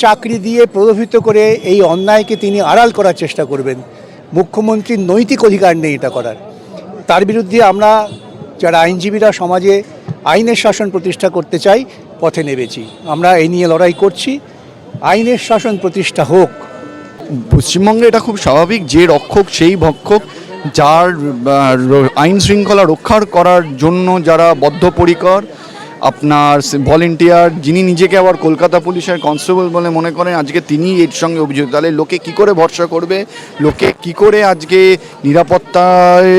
চাকরি দিয়ে প্রলোভিত করে এই অন্যায়কে তিনি আড়াল করার চেষ্টা করবেন। মুখ্যমন্ত্রীর নৈতিক অধিকার নেই এটা করার। তার বিরুদ্ধে আমরা যারা আইনজীবীরা সমাজে আইনের শাসন প্রতিষ্ঠা করতে চাই পথে নেমেছি। আমরা এই নিয়ে লড়াই করছি, আইনের শাসন প্রতিষ্ঠা হোক। পশ্চিমবঙ্গে এটা খুব স্বাভাবিক, যে রক্ষক সেই ভক্ষক। যার আইন শৃঙ্খলা রক্ষা করার জন্য যারা বদ্ধপরিকর, আপনার ভলেন্টিয়ার, যিনি নিজেকে আবার কলকাতা পুলিশের কনস্টেবল বলে মনে করেন, আজকে তিনি এর সঙ্গে অভিযুক্ত। তাহলে লোকে কি করে ভরসা করবে? লোকে কি করে আজকে নিরাপত্তায়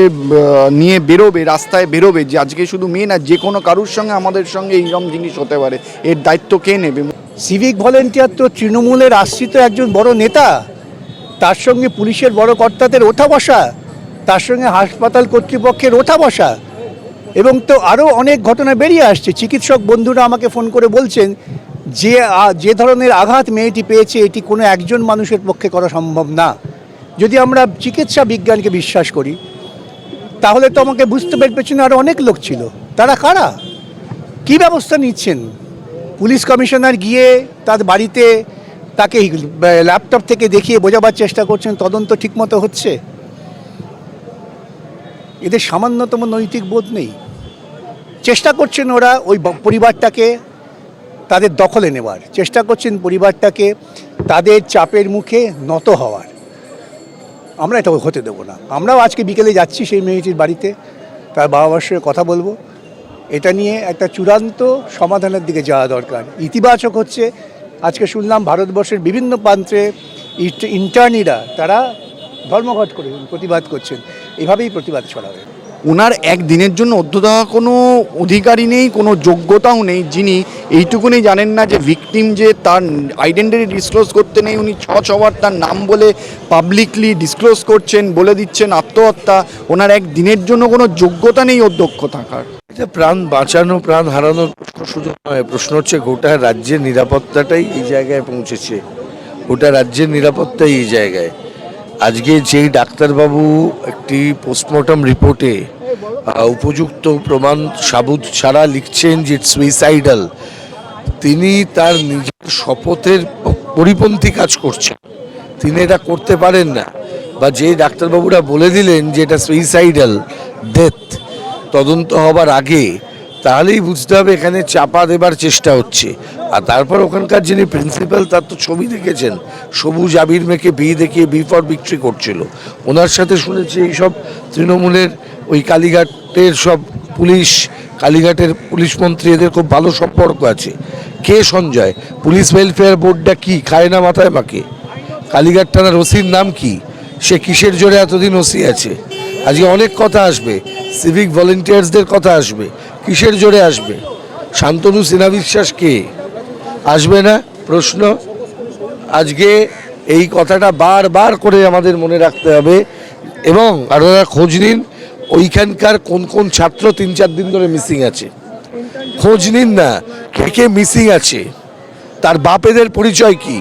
নিয়ে বেরোবে, রাস্তায় বেরোবে যে আজকে শুধু মেয়ে না, যে কোনো কারুর সঙ্গে আমাদের সঙ্গে এইরকম জিনিস হতে পারে? এর দায়িত্ব কে নেবে? সিভিক ভলেন্টিয়ার তো তৃণমূলের আশ্রিত একজন বড় নেতা, তার সঙ্গে পুলিশের বড় কর্তাদের ওঠা বসা, তার সঙ্গে হাসপাতাল কর্তৃপক্ষের ওঠা বসা, এবং তো আরও অনেক ঘটনা বেরিয়ে আসছে। চিকিৎসক বন্ধুরা আমাকে ফোন করে বলছেন যে ধরনের আঘাত মেয়েটি পেয়েছে এটি কোনো একজন মানুষের পক্ষে করা সম্ভব না। যদি আমরা চিকিৎসা বিজ্ঞানকে বিশ্বাস করি তাহলে তো আমাকে বুঝতে পেরে পেছনে আরও অনেক লোক ছিল। তারা কারা? কী ব্যবস্থা নিচ্ছেন? পুলিশ কমিশনার গিয়ে তার বাড়িতে তাকে ল্যাপটপ থেকে দেখিয়ে বোঝাবার চেষ্টা করছেন তদন্ত ঠিকমতো হচ্ছে। এদের সামান্যতম নৈতিক বোধ নেই। চেষ্টা করছেন ওরা ওই পরিবারটাকে তাদের দখলে নেওয়ার, চেষ্টা করছেন পরিবারটাকে তাদের চাপের মুখে নত হওয়ার। আমরা এটা হতে দেবো না। আমরাও আজকে বিকেলে যাচ্ছি সেই মেয়েটির বাড়িতে, তার বাবা মার সঙ্গে কথা বলবো। এটা নিয়ে একটা চূড়ান্ত সমাধানের দিকে যাওয়া দরকার। ইতিবাচক হচ্ছে, আজকে শুনলাম ভারতবর্ষের বিভিন্ন প্রান্তে ইন্টার্নিরা তারা ধর্মঘট করে প্রতিবাদ করছেন। এভাবেই প্রতিবাদ ছড়াবে। ওনার একদিনের জন্য অর্থ দেওয়া কোনো অধিকারই নেই, কোনো যোগ্যতাও নেই, যিনি এইটুকুনি জানেন না যে ভিকটিম যে তার আইডেন্টিটি ডিসক্লোজ করতে নেই, উনি ছবার তার নাম বলে পাবলিকলি ডিসক্লোজ করছেন, বলে দিচ্ছেন আত্মহত্যা। ওনার একদিনের জন্য কোনো যোগ্যতা নেই অধ্যক্ষ থাকার। এটা প্রাণ বাঁচানো প্রাণ হারানোর প্রশ্ন শুধু নয়, প্রশ্ন হচ্ছে গোটা রাজ্যের নিরাপত্তাটাই এই জায়গায় পৌঁছেছে। গোটা রাজ্যের নিরাপত্তাই এই জায়গায়। আজকে যেই ডাক্তারবাবু একটি পোস্টমর্টম রিপোর্টে উপযুক্ত প্রমাণ সাবুত ছাড়া লিখছেন যে সুইসাইডাল, তিনি তার নিজের শপথের পরিপন্থী কাজ করছেন। তিনি এটা করতে পারেন না। বা যে ডাক্তারবাবুরা বলে দিলেন যে এটা সুইসাইডাল ডেথ, তদন্ত হবার আগে, তাহলেই বুঝতে হবে এখানে চাপা দেবার চেষ্টা হচ্ছে। আর তারপর ওখানকার যিনি প্রিন্সিপাল তার তো ছবি দেখেছেন, সবুজ আবির মেখে বি দেখিয়ে বি ফর ভিক্টরি করছিল। ওনার সাথে শুনেছি এইসব তৃণমূলের ওই কালীঘাটের সব পুলিশ, কালীঘাটের পুলিশ মন্ত্রী, এদের খুব ভালো সম্পর্ক আছে। কে সঞ্জয়? পুলিশ ওয়েলফেয়ার বোর্ডটা কি খায় না মাথায় মাকে? কালীঘাট থানার ওসির নাম কি? সে কিসের জোরে এতদিন ওসি আছে? আজকে অনেক কথা আসবে, সিভিক ভলেন্টিয়ার্সদের কথা আসবে, কিসের জোরে আসবে? শান্তনু সিনহা বিশ্বাস কে? আসবে না প্রশ্ন। আজকে এই কথাটা বারবার করে আমাদের মনে রাখতে হবে। এবং আপনারা খোঁজ নিন ওইখানকার কোন কোন ছাত্র 3-4 দিন ধরে মিসিং আছে। খোঁজ নিন না কে কে মিসিং আছে, তার বাপেদের পরিচয় কি,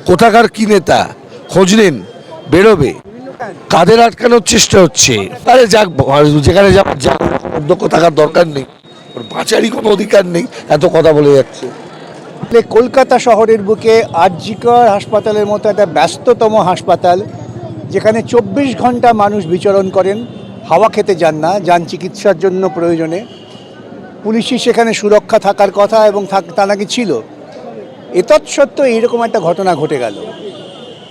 কোথাকার কি নেতা, খোঁজ নিন, বেরোবে। কাদের আটকানোর চেষ্টা হচ্ছে? আরে যাক, যেখানে যাওয়ার যাক, অধ্যক্ষ থাকার দরকার নেই, ওর বাঁচারই কোনো অধিকার নেই, এত কথা বলে যাচ্ছে। কলকাতা শহরের বুকে আরজিকর হাসপাতালের মতো একটা ব্যস্ততম হাসপাতাল, যেখানে 24 ঘন্টা মানুষ বিচরণ করেন, হাওয়া খেতে যান না, যান চিকিৎসার জন্য প্রয়োজনে। পুলিশই সেখানে সুরক্ষা থাকার কথা এবং তা নাকি ছিল। এতৎসত্ত্বেও এইরকম একটা ঘটনা ঘটে গেল,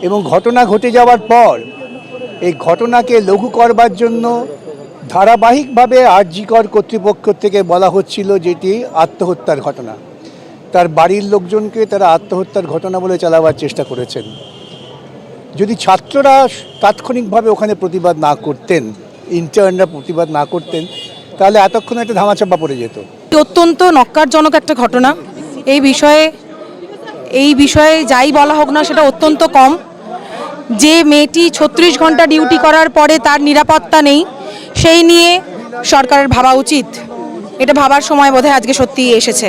এবং ঘটনা ঘটে যাওয়ার পর এই ঘটনাকে লঘু করবার জন্য ধারাবাহিকভাবে আরজিকর কর্তৃপক্ষ থেকে বলা হচ্ছিল যেটি আত্মহত্যার ঘটনা। তার বাড়ির লোকজনকে তারা আত্মহত্যার ঘটনা বলে চালাবার চেষ্টা করেছেন। যদি ছাত্ররা তাৎক্ষণিকভাবে ওখানে প্রতিবাদ না করতেন, ইন্টার্নরা প্রতিবাদ না করতেন, তাহলে এতক্ষণ একটা ধামাচাপা পড়ে যেত। অত্যন্ত নক্কারজনক একটা ঘটনা। এই বিষয়ে যাই বলা হোক না, সেটা অত্যন্ত কম। যে মেয়েটি 36 ঘন্টা ডিউটি করার পরে তার নিরাপত্তা নেই, সেই নিয়ে সরকারের ভাবা উচিত। এটা ভাবার সময় বোধহয় আজকে সত্যিই এসেছে।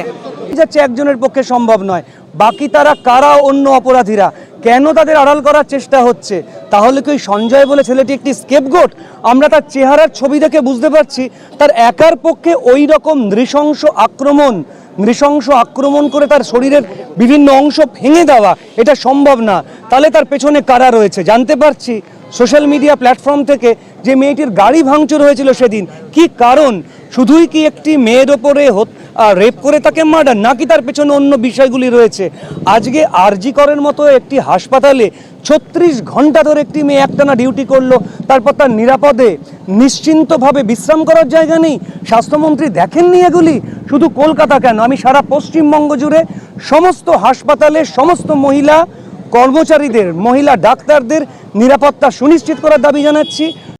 যাচ্ছে একজনের পক্ষে সম্ভব নয়, বাকি তারা কারা? অন্য অপরাধীরা। কেন তাদের আড়াল করার চেষ্টা হচ্ছে? তাহলে কি সঞ্জয় বলে ছেলেটি একটি স্কেপগোট? আমরা তার চেহারার ছবি দেখে বুঝতে পারছি তার একার পক্ষে ওই রকম নৃশংস আক্রমণ নৃশংস আক্রমণ করে তার শরীরের বিভিন্ন অংশ ভেঙে দেওয়া এটা সম্ভব না, তাহলে তার পেছনে কারা রয়েছে? জানতে পারছি সোশ্যাল মিডিয়া প্ল্যাটফর্ম থেকে যে মেয়েটির গাড়ি ভাঙচুর হয়েছিল সেদিন, কি কারণ? শুধুই কি একটি মেয়ের ওপরে রেপ করে তাকে মার্ডার, নাকি তার পেছনে অন্য বিষয়গুলি রয়েছে? আজকে আরজি করের মতো একটি হাসপাতালে 36 ঘন্টা ধরে একটি মেয়ে একটানা ডিউটি করলো, তারপর তার নিরাপদে নিশ্চিন্তভাবে বিশ্রাম করার জায়গা নেই। স্বাস্থ্যমন্ত্রী দেখেননি এগুলি? শুধু কলকাতা কেন, আমি সারা পশ্চিমবঙ্গ জুড়ে সমস্ত হাসপাতালে সমস্ত মহিলা কর্মচারীদের, মহিলা ডাক্তারদের নিরাপত্তা সুনিশ্চিত করার দাবি জানাচ্ছি।